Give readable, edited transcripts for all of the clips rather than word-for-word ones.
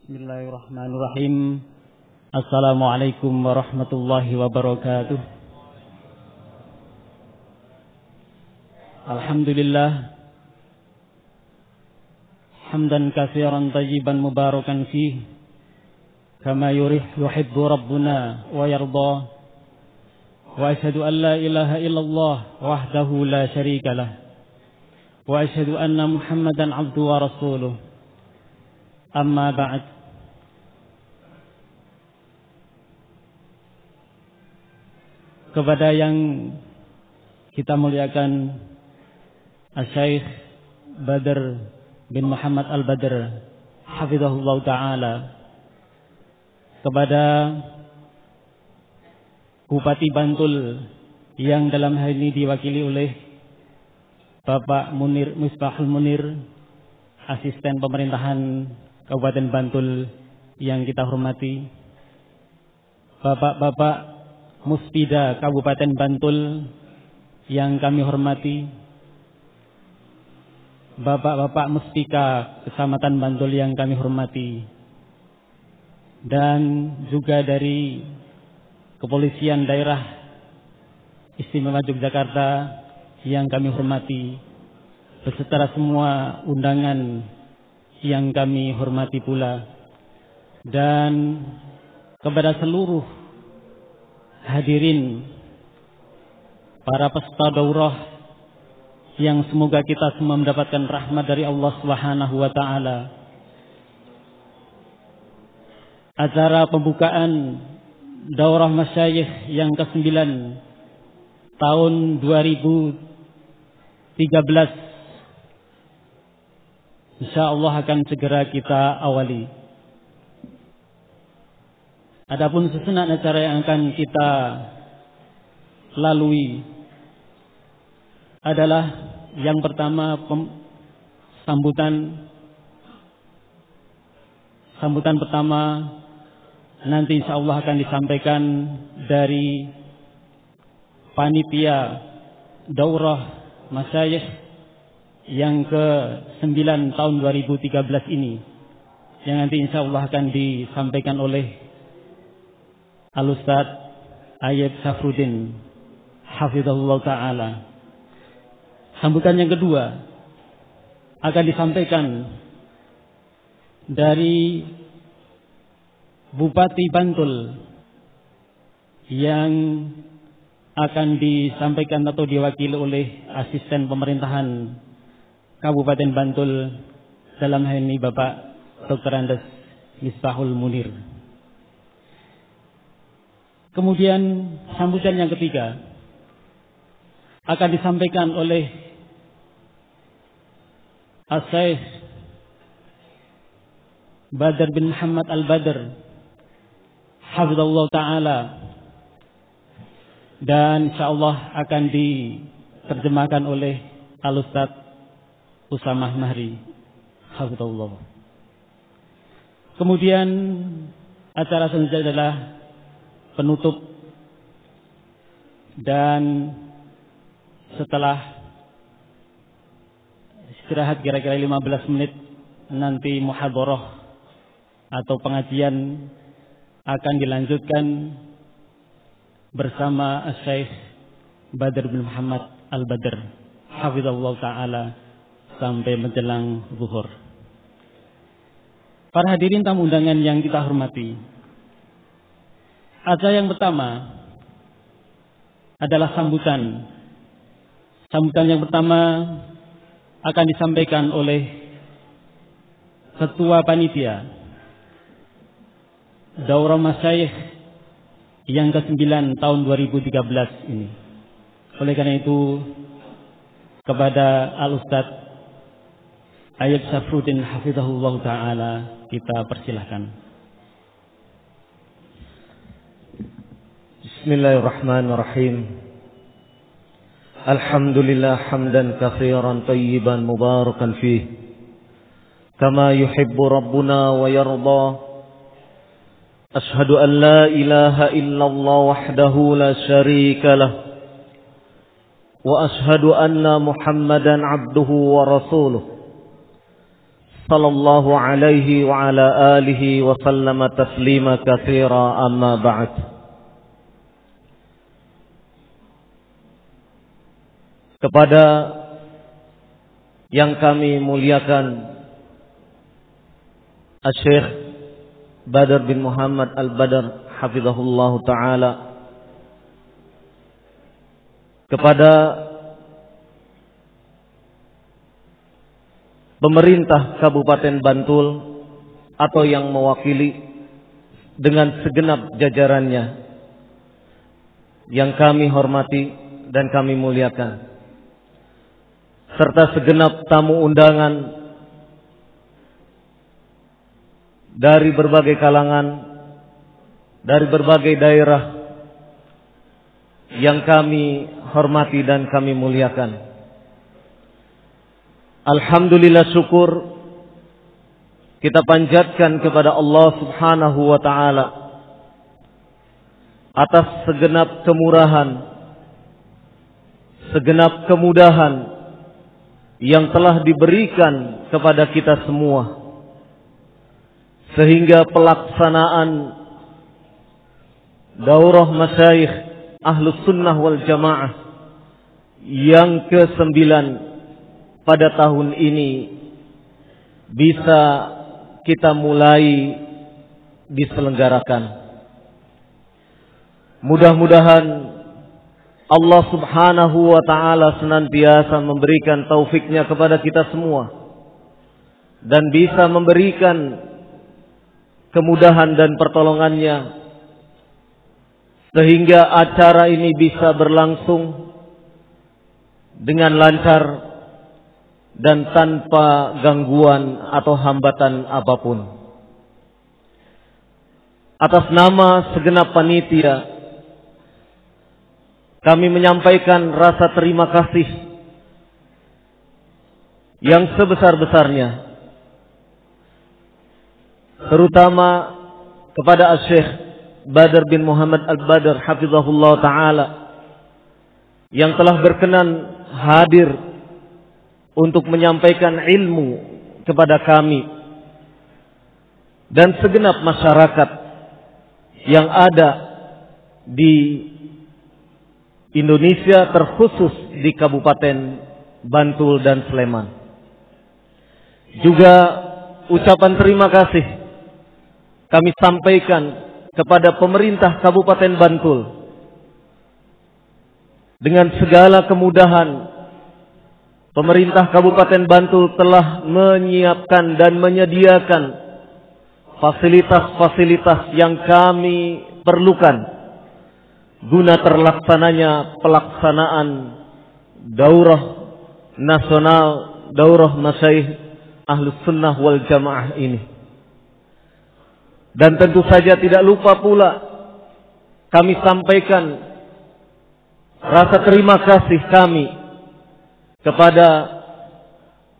Bismillahirrahmanirrahim. Assalamualaikum warahmatullahi wabarakatuh. Alhamdulillah hamdan katsiran tayyiban mubarakan fihi kama yuhibbu rabbuna wa yarda. Wa asyhadu an la ilaha illallah wahdahu la syarika lah. Wa asyhadu anna Muhammadan abduhu wa rasuluh. Amma ba'd. Kepada yang kita muliakan Asy-Syaikh Badr bin Muhammad Al-Badr hafizahullah ta'ala, kepada Bupati Bantul yang dalam hal ini diwakili oleh Bapak Munir Misbahul Munir, asisten pemerintahan Kabupaten Bantul yang kita hormati, Bapak-bapak Muspida Kabupaten Bantul yang kami hormati, Bapak-bapak Muspika Kecamatan Bantul yang kami hormati, dan juga dari Kepolisian Daerah Istimewa Yogyakarta yang kami hormati, beserta semua undangan yang kami hormati pula, dan kepada seluruh hadirin para peserta daurah yang semoga kita semua mendapatkan rahmat dari Allah Subhanahu wa taala. Acara pembukaan daurah masyayikh yang ke-9 tahun 2013 insyaallah akan segera kita awali. Adapun susunan acara yang akan kita lalui adalah yang pertama sambutan pertama nanti insyaallah akan disampaikan dari panitia daurah masyayikh yang ke-9 tahun 2013 ini, yang nanti insyaallah akan disampaikan oleh Al-Ustaz Ayyub Safruddin hafizahullah ta'ala. Sambutan yang kedua akan disampaikan dari Bupati Bantul yang akan disampaikan atau diwakili oleh asisten pemerintahan Kabupaten Bantul, dalam hal ini Bapak Dr. Andes Misbahul Munir. Kemudian sambutan yang ketiga akan disampaikan oleh Asy-Syaikh Badr bin Muhammad Al-Badr hafizahullah ta'ala, dan insyaallah akan diterjemahkan oleh Al-Ustaz Usamah Mahri hafizahullah. Kemudian acara selanjutnya adalah penutup, dan setelah istirahat kira-kira 15 menit nanti muhadharah atau pengajian akan dilanjutkan bersama Asy-Syaikh Badr bin Muhammad Al-Badr hafizahullah ta'ala sampai menjelang zuhur. Para hadirin tamu undangan yang kita hormati, acara yang pertama adalah sambutan. Sambutan yang pertama akan disampaikan oleh Ketua Panitia Daurah Masyayikh yang ke-9 tahun 2013 ini. Oleh karena itu, kepada Al-Ustaz Ayyub Safruddin hafizahullah ta'ala kita persilahkan. Bismillahirrahmanirrahim. Alhamdulillah hamdan katsiran tayyiban mubarakan fihi kama yuhibbu rabbuna wa yarda. Ashhadu an la ilaha illallah wahdahu la syarika lah, wa ashhadu anna Muhammadan abduhu wa rasuluh. sallallahu alaihi wa ala alihi wa sallama taslima katsira, amma ba'd. Kepada yang kami muliakan Asy-Syaikh Badar bin Muhammad Al-Badar hafizahullahu ta'ala, kepada pemerintah Kabupaten Bantul atau yang mewakili dengan segenap jajarannya yang kami hormati dan kami muliakan, serta segenap tamu undangan dari berbagai kalangan, dari berbagai daerah yang kami hormati dan kami muliakan. Alhamdulillah, syukur kita panjatkan kepada Allah Subhanahu wa ta'ala atas segenap kemurahan, segenap kemudahan yang telah diberikan kepada kita semua, sehingga pelaksanaan daurah masyayikh Ahlus Sunnah wal Jamaah yang ke-9 pada tahun ini bisa kita mulai diselenggarakan. Mudah-mudahan Allah Subhanahu wa ta'ala senantiasa memberikan taufiknya kepada kita semua dan bisa memberikan kemudahan dan pertolongannya sehingga acara ini bisa berlangsung dengan lancar dan tanpa gangguan atau hambatan apapun. Atas nama segenap panitia, kami menyampaikan rasa terima kasih yang sebesar-besarnya, terutama kepada Asy-Syaikh Badar bin Muhammad Al-Badar hafizahullah ta'ala yang telah berkenan hadir untuk menyampaikan ilmu kepada kami dan segenap masyarakat yang ada di Indonesia, terkhusus di Kabupaten Bantul dan Sleman. Juga ucapan terima kasih kami sampaikan kepada pemerintah Kabupaten Bantul. Dengan segala kemudahan, pemerintah Kabupaten Bantul telah menyiapkan dan menyediakan fasilitas-fasilitas yang kami perlukan guna terlaksananya pelaksanaan daurah nasional, daurah masyayikh Ahlus Sunnah wal Jamaah ini. Dan tentu saja tidak lupa pula kami sampaikan rasa terima kasih kami kepada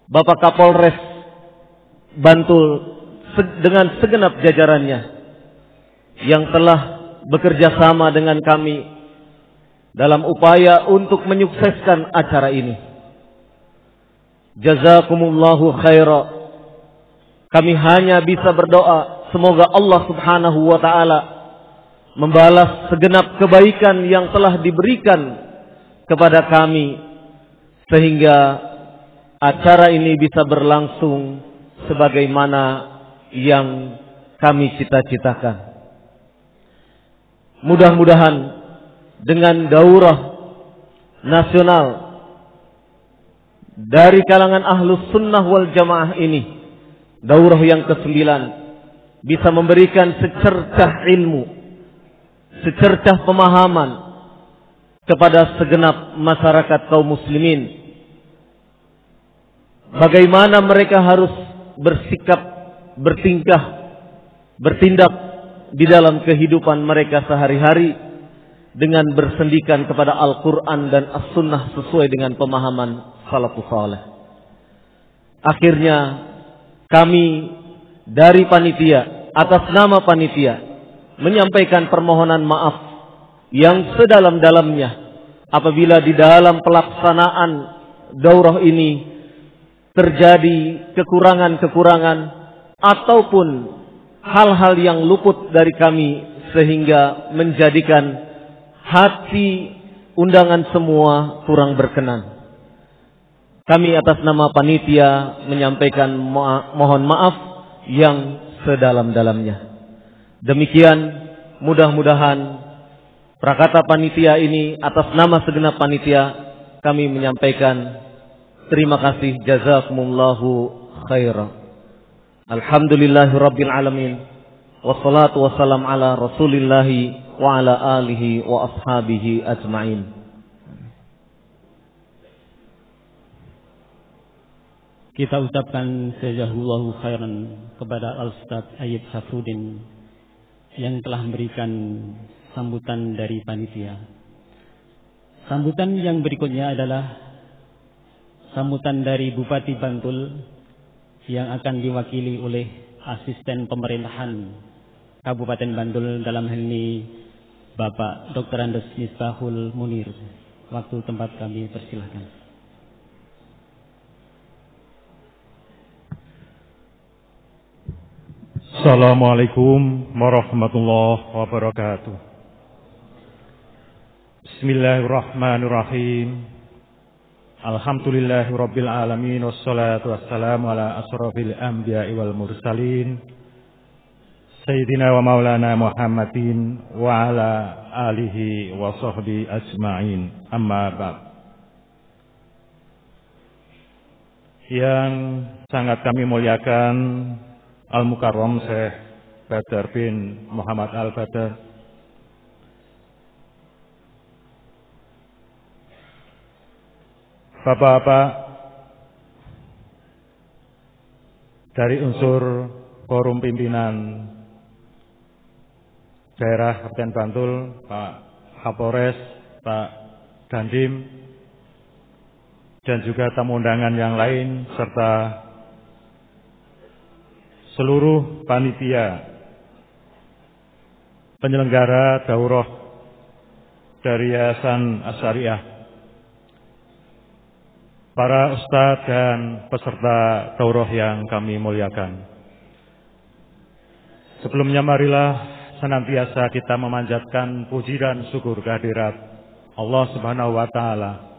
Bapak Kapolres Bantul dengan segenap jajarannya yang telah bekerja sama dengan kami dalam upaya untuk menyukseskan acara ini. Jazakumullahu khaira. Kami hanya bisa berdoa semoga Allah Subhanahu wa ta'ala membalas segenap kebaikan yang telah diberikan kepada kami, sehingga acara ini bisa berlangsung sebagaimana yang kami cita-citakan. Mudah-mudahan dengan daurah nasional dari kalangan Ahlus Sunnah wal Jamaah ini, daurah yang ke-9, bisa memberikan secercah ilmu, secercah pemahaman kepada segenap masyarakat kaum muslimin. Bagaimana mereka harus bersikap, bertingkah, bertindak di dalam kehidupan mereka sehari-hari dengan bersendikan kepada Al-Quran dan As-Sunnah sesuai dengan pemahaman salafus saleh. Akhirnya kami dari panitia, atas nama panitia, menyampaikan permohonan maaf yang sedalam-dalamnya apabila di dalam pelaksanaan daurah ini terjadi kekurangan-kekurangan ataupun hal-hal yang luput dari kami sehingga menjadikan hati undangan semua kurang berkenan, kami atas nama panitia menyampaikan mohon maaf yang sedalam-dalamnya. Demikian, mudah-mudahan prakata panitia ini atas nama segenap panitia kami menyampaikan terima kasih, jazakumullahu khairan. Alhamdulillahirabbil alamin. Wassalatu wassalam ala Rasulillahi wa ala alihi wa ashabihi ajmain. Kita ucapkan jazakallahu khairan kepada Al-Ustaz Ayyub Safruddin yang telah memberikan sambutan dari panitia. Sambutan yang berikutnya adalah sambutan dari Bupati Bantul yang akan diwakili oleh Asisten Pemerintahan Kabupaten Bantul, dalam hal ini Bapak Dr. Andes Misbahul Munir. Waktu tempat kami persilahkan. Assalamualaikum warahmatullahi wabarakatuh. Bismillahirrahmanirrahim. Alhamdulillahirabbil alamin, wassalatu wassalamu ala asrofil anbiya'i wal mursalin Sayyidina wa maulana Muhammadin wa ala alihi wa sahbihi ajma'in. Amma ba'd. Yang sangat kami muliakan Al-Mukarram Syekh Badar bin Muhammad Al-Badar, Bapak-bapak dari unsur forum pimpinan daerah Kabupaten Bantul, Pak Kapolres, Pak Dandim, dan juga tamu undangan yang lain, serta seluruh panitia penyelenggara daurah dari Yayasan Asyariah, para ustadz dan peserta daurah yang kami muliakan. Sebelumnya marilah senantiasa kita memanjatkan puji dan syukur kehadirat Allah Subhanahu wa taala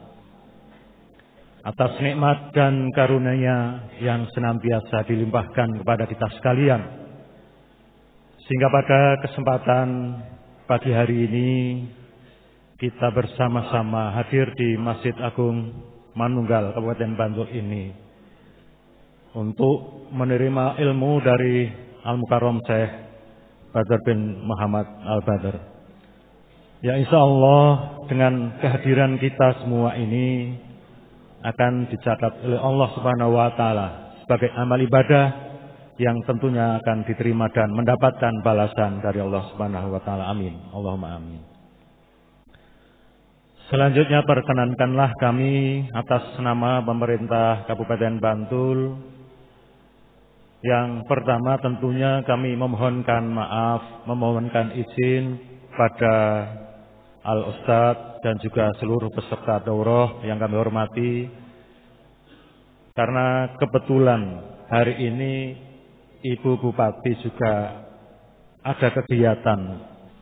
atas nikmat dan karunia yang senantiasa dilimpahkan kepada kita sekalian, sehingga pada kesempatan pagi hari ini kita bersama-sama hadir di Masjid Agung Manunggal Kabupaten Bantul ini untuk menerima ilmu dari Al-Mukarram Syekh Badar bin Muhammad Al-Badar. Ya, insya Allah dengan kehadiran kita semua ini akan dicatat oleh Allah Subhanahu wa taala sebagai amal ibadah yang tentunya akan diterima dan mendapatkan balasan dari Allah Subhanahu wa taala. Amin. Allahumma amin. Selanjutnya perkenankanlah kami atas nama pemerintah Kabupaten Bantul, yang pertama tentunya kami memohonkan maaf, memohonkan izin pada Al-Ustadz dan juga seluruh peserta daurah yang kami hormati, karena kebetulan hari ini Ibu Bupati juga ada kegiatan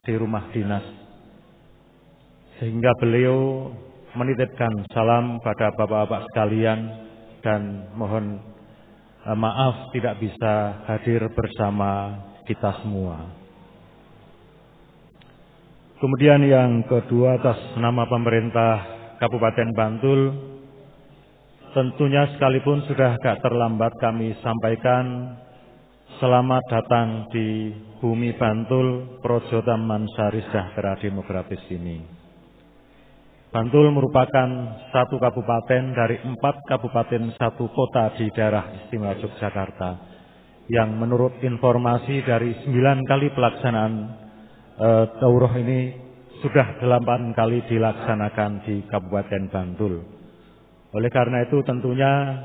di rumah dinas, sehingga beliau menitipkan salam pada bapak-bapak sekalian dan mohon maaf tidak bisa hadir bersama kita semua. Kemudian yang kedua, atas nama pemerintah Kabupaten Bantul, tentunya sekalipun sudah agak terlambat kami sampaikan selamat datang di bumi Bantul, Projo Taman Sari Sejahtera Demokratis ini. Bantul merupakan satu kabupaten dari 4 kabupaten satu kota di daerah istimewa Yogyakarta, yang menurut informasi dari 9 kali pelaksanaan daurah ini sudah 8 kali dilaksanakan di Kabupaten Bantul. Oleh karena itu tentunya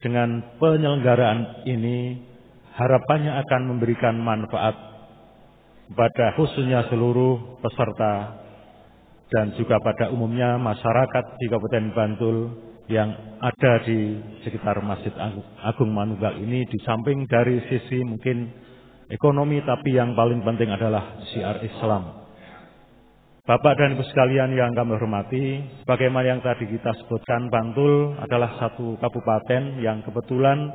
dengan penyelenggaraan ini harapannya akan memberikan manfaat pada khususnya seluruh peserta dan juga pada umumnya masyarakat di Kabupaten Bantul yang ada di sekitar Masjid Agung Manunggal ini, di samping dari sisi mungkin ekonomi, tapi yang paling penting adalah syiar Islam. Bapak dan Ibu sekalian yang kami hormati, bagaimana yang tadi kita sebutkan, Bantul adalah satu kabupaten yang kebetulan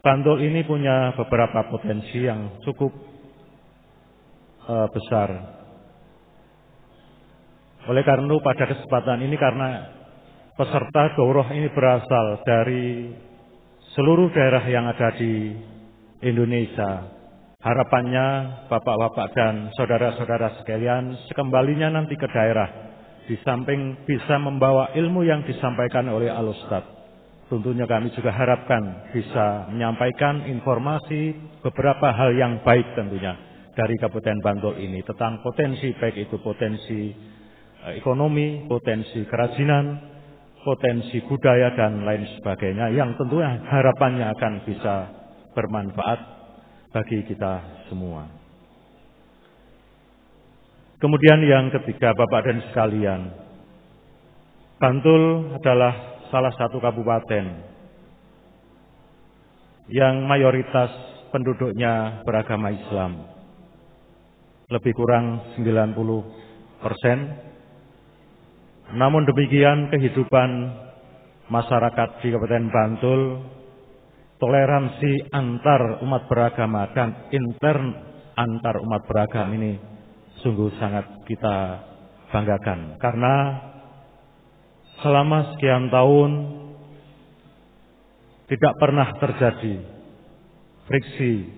Bantul ini punya beberapa potensi yang cukup besar. Oleh karena itu pada kesempatan ini, karena peserta daurah ini berasal dari seluruh daerah yang ada di Indonesia, harapannya bapak-bapak dan saudara-saudara sekalian sekembalinya nanti ke daerah, di samping bisa membawa ilmu yang disampaikan oleh Al-Ustadz, tentunya kami juga harapkan bisa menyampaikan informasi beberapa hal yang baik tentunya dari Kabupaten Bantul ini tentang potensi, baik itu potensi ekonomi, potensi kerajinan, potensi budaya dan lain sebagainya, yang tentunya harapannya akan bisa bermanfaat bagi kita semua. Kemudian yang ketiga, Bapak dan sekalian, Bantul adalah salah satu kabupaten yang mayoritas penduduknya beragama Islam, lebih kurang 90%. Namun demikian, kehidupan masyarakat di Kabupaten Bantul, toleransi antar umat beragama dan intern antar umat beragama ini sungguh sangat kita banggakan, karena selama sekian tahun tidak pernah terjadi friksi,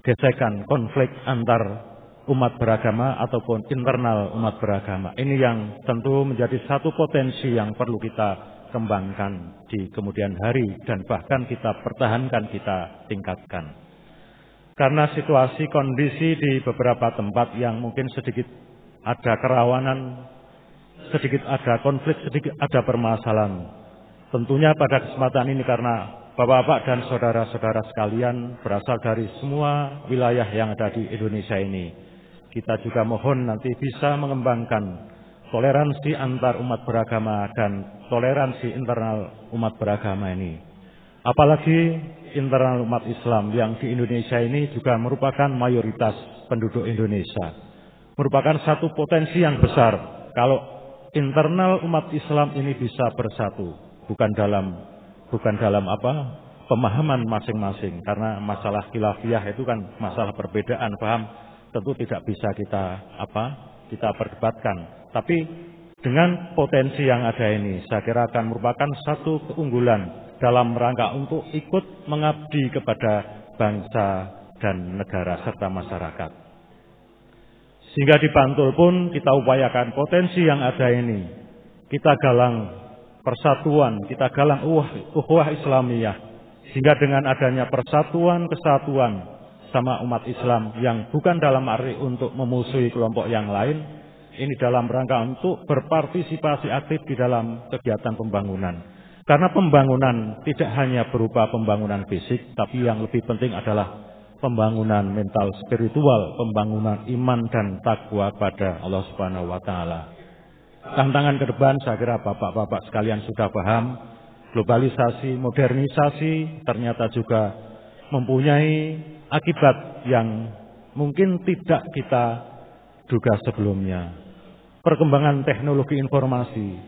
gesekan, konflik antar umat beragama ataupun internal umat beragama. Ini yang tentu menjadi satu potensi yang perlu kita kembangkan di kemudian hari, dan bahkan kita pertahankan, kita tingkatkan. Karena situasi kondisi di beberapa tempat yang mungkin sedikit ada kerawanan, sedikit ada konflik, sedikit ada permasalahan. Tentunya pada kesempatan ini, karena bapak-bapak dan saudara-saudara sekalian berasal dari semua wilayah yang ada di Indonesia ini, kita juga mohon nanti bisa mengembangkan toleransi antar umat beragama dan toleransi internal umat beragama ini. Apalagi internal umat Islam yang di Indonesia ini juga merupakan mayoritas penduduk Indonesia. Merupakan satu potensi yang besar kalau internal umat Islam ini bisa bersatu, bukan dalam pemahaman masing-masing, karena masalah khilafiyah itu kan masalah perbedaan paham, tentu tidak bisa kita perdebatkan. Tapi dengan potensi yang ada ini, saya kira akan merupakan satu keunggulan dalam rangka untuk ikut mengabdi kepada bangsa dan negara serta masyarakat. Sehingga di Bantul pun kita upayakan potensi yang ada ini, kita galang persatuan, kita galang ukhuwah Islamiyah, sehingga dengan adanya persatuan, kesatuan sama umat Islam yang bukan dalam arti untuk memusuhi kelompok yang lain, ini dalam rangka untuk berpartisipasi aktif di dalam kegiatan pembangunan. Karena pembangunan tidak hanya berupa pembangunan fisik, tapi yang lebih penting adalah pembangunan mental spiritual, pembangunan iman dan takwa pada Allah Subhanahu wa taala. Tantangan ke depan, saya kira bapak-bapak sekalian sudah paham, globalisasi, modernisasi ternyata juga mempunyai akibat yang mungkin tidak kita duga sebelumnya. Perkembangan teknologi informasi,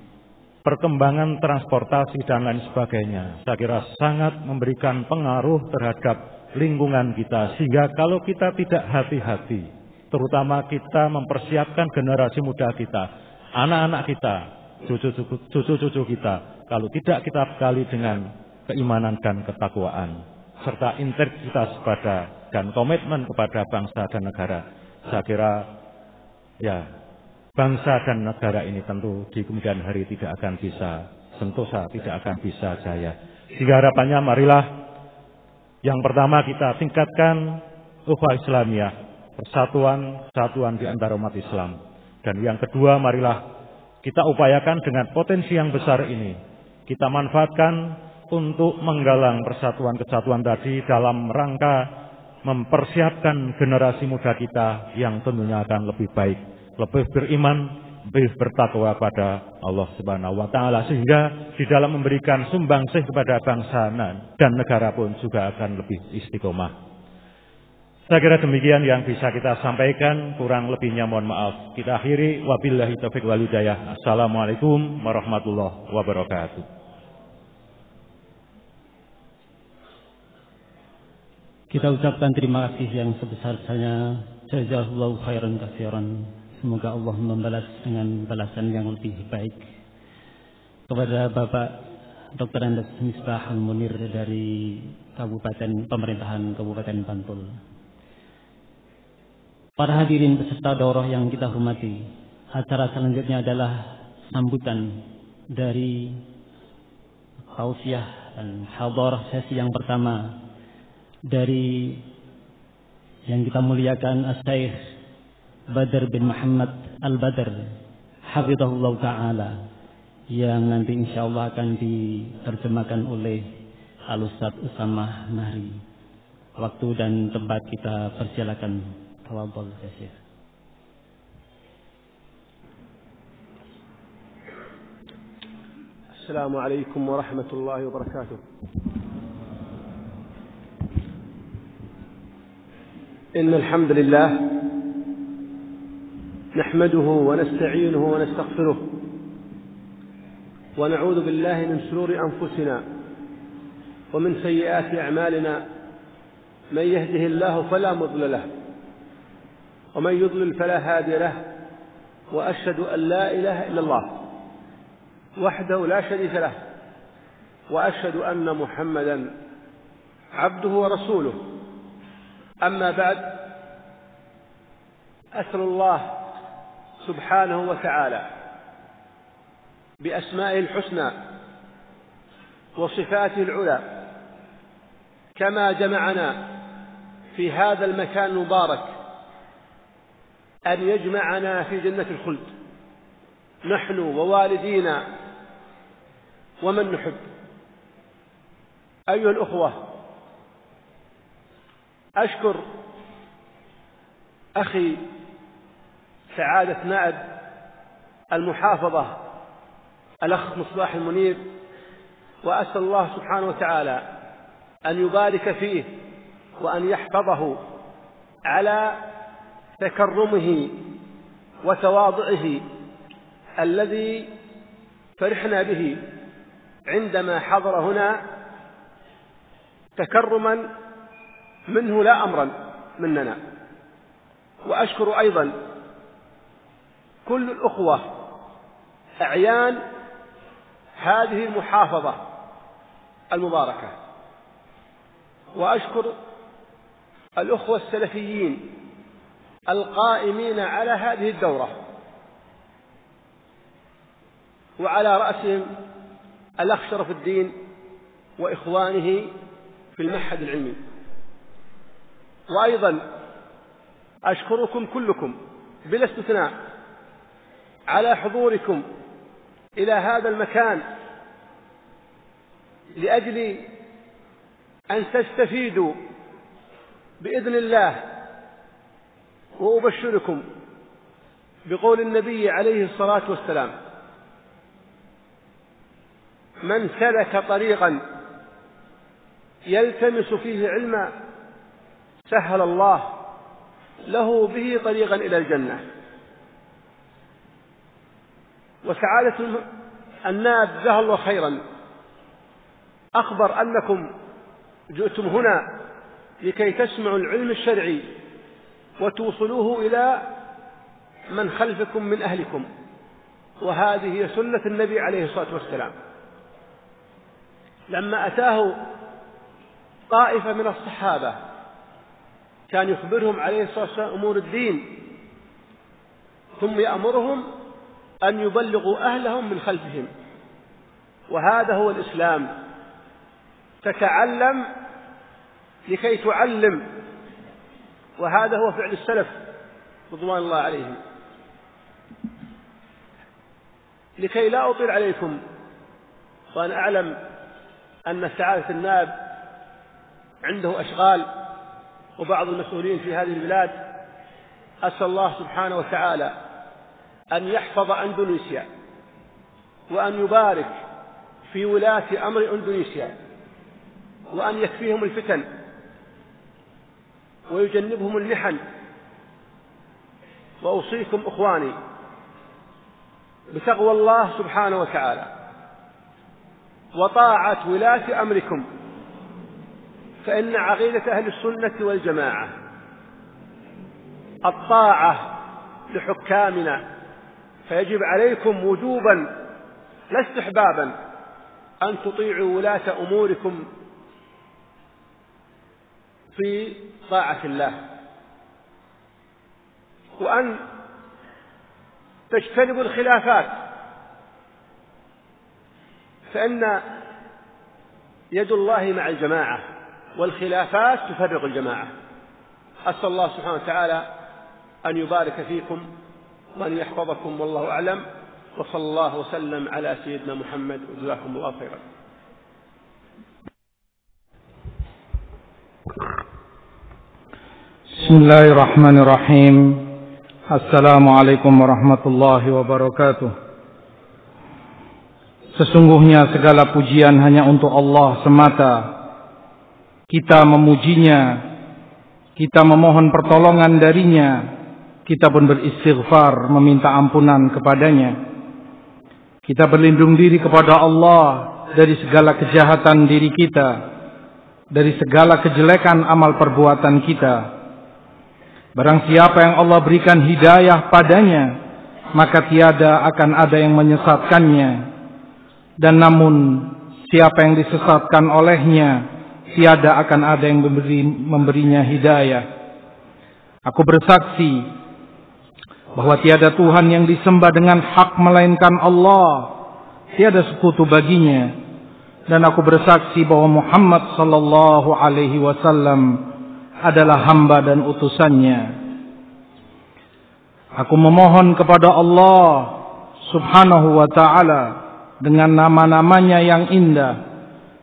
perkembangan transportasi dan lain sebagainya, saya kira sangat memberikan pengaruh terhadap lingkungan kita, sehingga kalau kita tidak hati-hati, terutama kita mempersiapkan generasi muda kita, anak-anak kita, cucu-cucu kita, kalau tidak kita bekali dengan keimanan dan ketakwaan, serta integritas dan komitmen kepada bangsa dan negara, saya kira bangsa dan negara ini tentu di kemudian hari tidak akan bisa sentosa, tidak akan bisa jaya. Sehingga harapannya, marilah yang pertama kita tingkatkan ukhuwah Islamiyah, persatuan di antara umat Islam. Dan yang kedua, marilah kita upayakan dengan potensi yang besar ini, kita manfaatkan untuk menggalang persatuan kesatuan tadi dalam rangka mempersiapkan generasi muda kita yang tentunya akan lebih baik, lebih beriman, bertakwa pada Allah Subhanahu wa taala, sehingga di dalam memberikan sumbangsih kepada bangsa dan negara pun juga akan lebih istiqomah. Saya kira demikian yang bisa kita sampaikan, kurang lebihnya mohon maaf. Kita akhiri, wabillahi taufiq wal hidayah. Assalamualaikum warahmatullahi wabarakatuh. Kita ucapkan terima kasih yang sebesar-besarnya. Jazakallahu khairan katsiran. Semoga Allah membalas dengan balasan yang lebih baik kepada Bapak Dr. Andes Misbah Al-Munir dari Pemerintahan Kabupaten Bantul. Para hadirin peserta daurah yang kita hormati, acara selanjutnya adalah sambutan dari tausiah dan hadharah sesi yang pertama dari yang kita muliakan As-Syaikh Badr bin Muhammad Al-Badr hafizahullah ta'ala, yang nanti insyaallah akan diterjemahkan oleh Al-Ustaz Usamah Mahri. Waktu dan tempat kita persilakan. Tafadhal ya Syekh. Assalamualaikum warahmatullahi wabarakatuh. Innal hamdalillah nahmaduhu wa nasta'inuhu wa nastaghfiruh wa na'udzu billahi min shururi anfusina wa min sayyiati a'malina man yahdihillahu fala mudilla lahu wa man yudlil fala hadiya lahu wa ashhadu an la ilaha illa Allah wahdahu la sharika lahu wa ashhadu anna Muhammadan 'abduhu wa rasuluhu. أما بعد، أسأل الله سبحانه وتعالى بأسمائه الحسنى وصفاته العلى كما جمعنا في هذا المكان المبارك أن يجمعنا في جنة الخلد نحن ووالدينا ومن نحب. أيها الأخوة، أشكر أخي سعادة نائب المحافظة الأخ مصباح المنير، وأسأل الله سبحانه وتعالى أن يبارك فيه وأن يحفظه على تكرمه وتواضعه الذي فرحنا به عندما حضر هنا تكرما منه لا أمرا مننا. وأشكر أيضا كل الأخوة أعيان هذه المحافظة المباركة، وأشكر الأخوة السلفيين القائمين على هذه الدورة، وعلى رأسهم الأخ شرف الدين وإخوانه في المعهد العلمي. وأيضا أشكركم كلكم بلا استثناء على حضوركم إلى هذا المكان لأجل أن تستفيدوا بإذن الله. وأبشركم بقول النبي عليه الصلاة والسلام: من سلك طريقا يلتمس فيه علما سهل الله له به طريقا إلى الجنة. وسعادة النائب جزاه الله خيرا أخبر أنكم جئتم هنا لكي تسمعوا العلم الشرعي وتوصلوه إلى من خلفكم من أهلكم، وهذه هي سنة النبي عليه الصلاة والسلام. لما أتاه طائفة من الصحابة كان يخبرهم عليه الصلاة والسلام أمور الدين، ثم يأمرهم أن يبلغوا أهلهم من خلفهم، وهذا هو الإسلام. تتعلم لكي تعلم، وهذا هو فعل السلف رضوان الله عليهم. لكي لا أطيل عليكم، وأنا أعلم أن سعادة النائب عنده أشغال وبعض المسؤولين في هذه البلاد، أسأل الله سبحانه وتعالى أن يحفظ أندونيسيا وأن يبارك في ولاة أمر أندونيسيا وأن يكفيهم الفتن ويجنبهم المحن. وأوصيكم إخواني بتقوى الله سبحانه وتعالى وطاعة ولاة أمركم، فإن عقيدة أهل السنة والجماعة الطاعة لحكامنا، فيجب عليكم وجوبا لا استحبابا أن تطيعوا ولاة أموركم في طاعة الله، وأن تجتنبوا الخلافات، فإن يد الله مع الجماعة والخلافات تفرق الجماعة. أسأل الله سبحانه وتعالى أن يبارك فيكم وأن يحفظكم، والله أعلم، وصلى الله وسلم على سيدنا محمد، وجزاكم الله خيرا. Bismillahirrahmanirrahim. Assalamualaikum warahmatullahi wabarakatuh. Sesungguhnya segala pujian hanya untuk Allah semata. Kita memujinya, kita memohon pertolongan darinya, kita pun beristighfar meminta ampunan kepadanya. Kita berlindung diri kepada Allah dari segala kejahatan diri kita, dari segala kejelekan amal perbuatan kita. Barang siapa yang Allah berikan hidayah padanya, maka tiada akan ada yang menyesatkannya. Dan namun siapa yang disesatkan olehnya, tiada akan ada yang memberinya hidayah. Aku bersaksi bahwa tiada Tuhan yang disembah dengan hak melainkan Allah, tiada sekutu baginya. Dan aku bersaksi bahwa Muhammad sallallahu alaihi wasallam adalah hamba dan utusannya. Aku memohon kepada Allah subhanahu wa ta'ala dengan nama-namanya yang indah,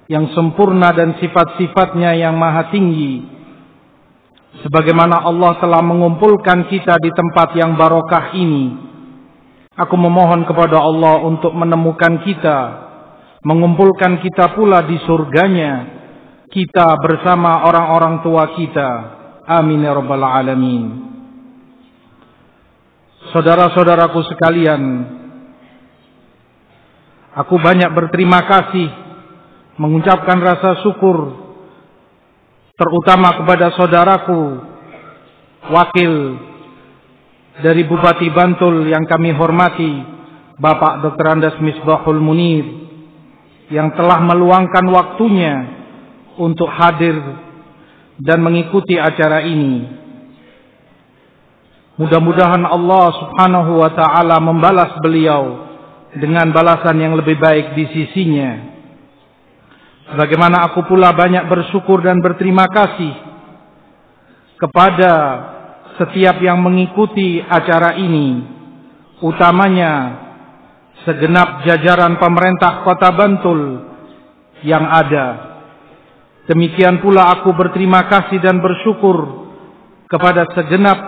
yang sempurna, dan sifat-sifatnya yang maha tinggi, sebagaimana Allah telah mengumpulkan kita di tempat yang barokah ini. Aku memohon kepada Allah untuk menemukan kita, mengumpulkan kita pula di surganya, kita bersama orang-orang tua kita. Amin ya rabbal alamin. Saudara-saudaraku sekalian, aku banyak berterima kasih, mengucapkan rasa syukur, terutama kepada saudaraku wakil dari Bupati Bantul yang kami hormati, Bapak Dr. Andes Misbahul Munir, yang telah meluangkan waktunya untuk hadir dan mengikuti acara ini. Mudah-mudahan Allah subhanahu wa ta'ala membalas beliau dengan balasan yang lebih baik di sisinya. Sebagaimana aku pula banyak bersyukur dan berterima kasih kepada setiap yang mengikuti acara ini, utamanya segenap jajaran pemerintah Kota Bantul yang ada. Demikian pula aku berterima kasih dan bersyukur kepada segenap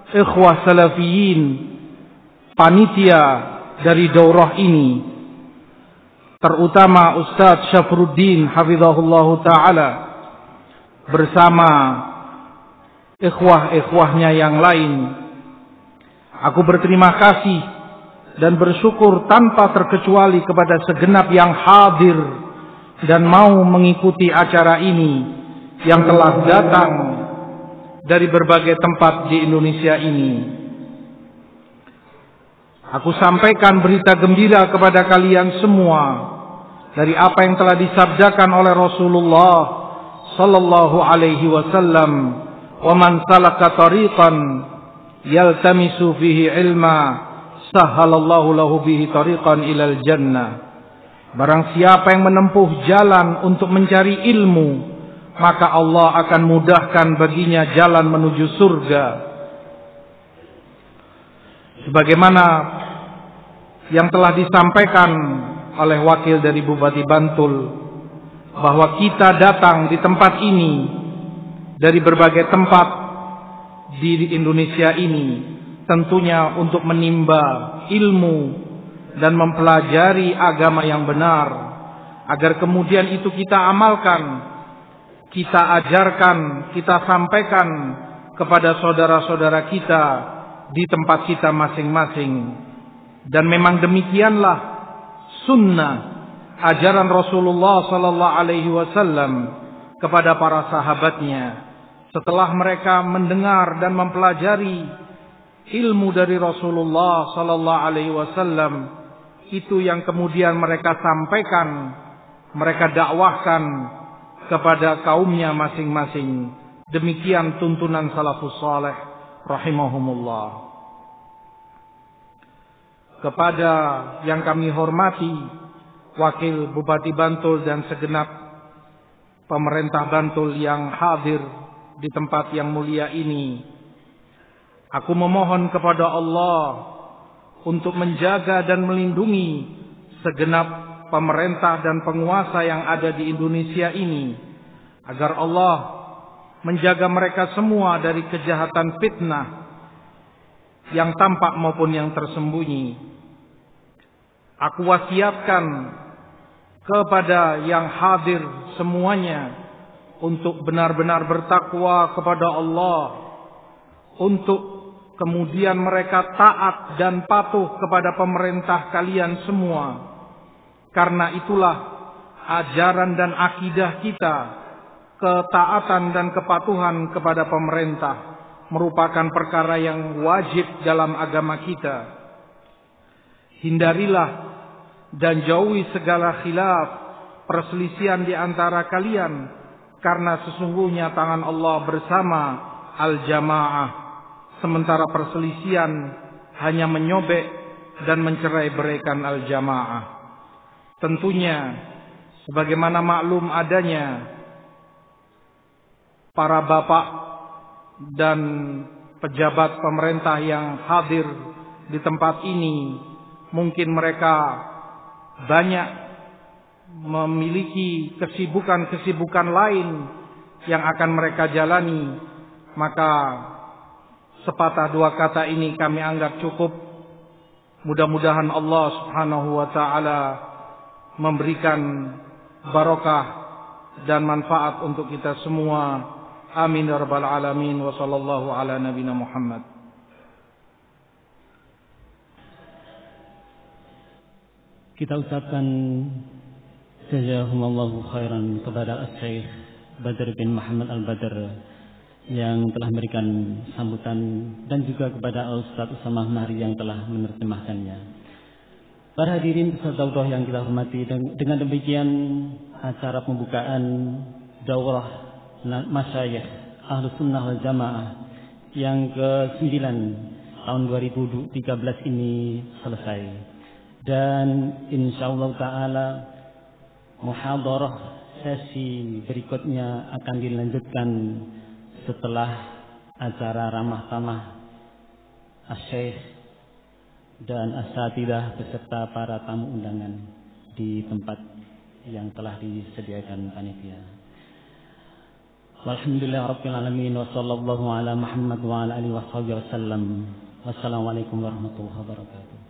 ikhwah salafiyin, panitia dari daurah ini, terutama Ustaz Syafruddin hafizahullahu ta'ala bersama ikhwah-ikhwahnya yang lain. Aku berterima kasih dan bersyukur tanpa terkecuali kepada segenap yang hadir dan mau mengikuti acara ini, yang telah datang dari berbagai tempat di Indonesia ini. Aku sampaikan berita gembira kepada kalian semua dari apa yang telah disabdakan oleh Rasulullah sallallahu alaihi wasallam, "Wa man salaka tariqan yaltamisu fihi ilma, sahhalallahu lahu bihi tariqan ilal jannah." Barang siapa yang menempuh jalan untuk mencari ilmu, maka Allah akan mudahkan baginya jalan menuju surga. Sebagaimana yang telah disampaikan oleh wakil dari Bupati Bantul, bahwa kita datang di tempat ini dari berbagai tempat di Indonesia ini, tentunya untuk menimba ilmu dan mempelajari agama yang benar, agar kemudian itu kita amalkan, kita ajarkan, kita sampaikan kepada saudara-saudara kita di tempat kita masing-masing. Dan memang demikianlah sunnah ajaran Rasulullah sallallahu alaihi wasallam kepada para sahabatnya. Setelah mereka mendengar dan mempelajari ilmu dari Rasulullah sallallahu alaihi wasallam, itu yang kemudian mereka sampaikan, mereka dakwahkan kepada kaumnya masing-masing. Demikian tuntunan salafus saleh rahimahumullah. Kepada yang kami hormati Wakil Bupati Bantul dan segenap pemerintah Bantul yang hadir di tempat yang mulia ini, aku memohon kepada Allah untuk menjaga dan melindungi segenap pemerintah dan penguasa yang ada di Indonesia ini, agar Allah menjaga mereka semua dari kejahatan fitnah yang tampak maupun yang tersembunyi. Aku wasiatkan kepada yang hadir semuanya untuk benar-benar bertakwa kepada Allah, untuk kemudian mereka taat dan patuh kepada pemerintah kalian semua. Karena itulah ajaran dan akidah kita, ketaatan dan kepatuhan kepada pemerintah merupakan perkara yang wajib dalam agama kita. Hindarilah dan jauhi segala khilaf, perselisihan di antara kalian, karena sesungguhnya tangan Allah bersama al-jamaah, sementara perselisihan hanya menyobek dan mencerai-beraikan al-jamaah. Tentunya sebagaimana maklum adanya para bapak dan pejabat pemerintah yang hadir di tempat ini, mungkin mereka banyak memiliki kesibukan-kesibukan lain yang akan mereka jalani, maka sepatah dua kata ini kami anggap cukup. Mudah-mudahan Allah Subhanahu wa taala memberikan barokah dan manfaat untuk kita semua. Amin ya rabbal alamin. Wa sallallahu ala nabiyina Muhammad. Kita ucapkan jazakumullahu khairan kepada Syekh Badr bin Muhammad Al-Badr yang telah memberikan sambutan, dan juga kepada Ustaz Usamah Mahri yang telah menerjemahkannya. Para hadirin peserta daurah yang kita hormati, dengan demikian acara pembukaan daurah masyayikh Ahlus Sunnah wal Jamaah yang ke-9 tahun 2013 ini selesai. Dan insyaallah ta'ala muhadarah sesi berikutnya akan dilanjutkan setelah acara ramah tamah asy-syekh dan asatidah beserta para tamu undangan di tempat yang telah disediakan panitia. Walhamdulillahirabbil alamin wa sallallahu ala Muhammad wa ala alihi wasallam. Wassalamualaikum warahmatullahi wabarakatuh.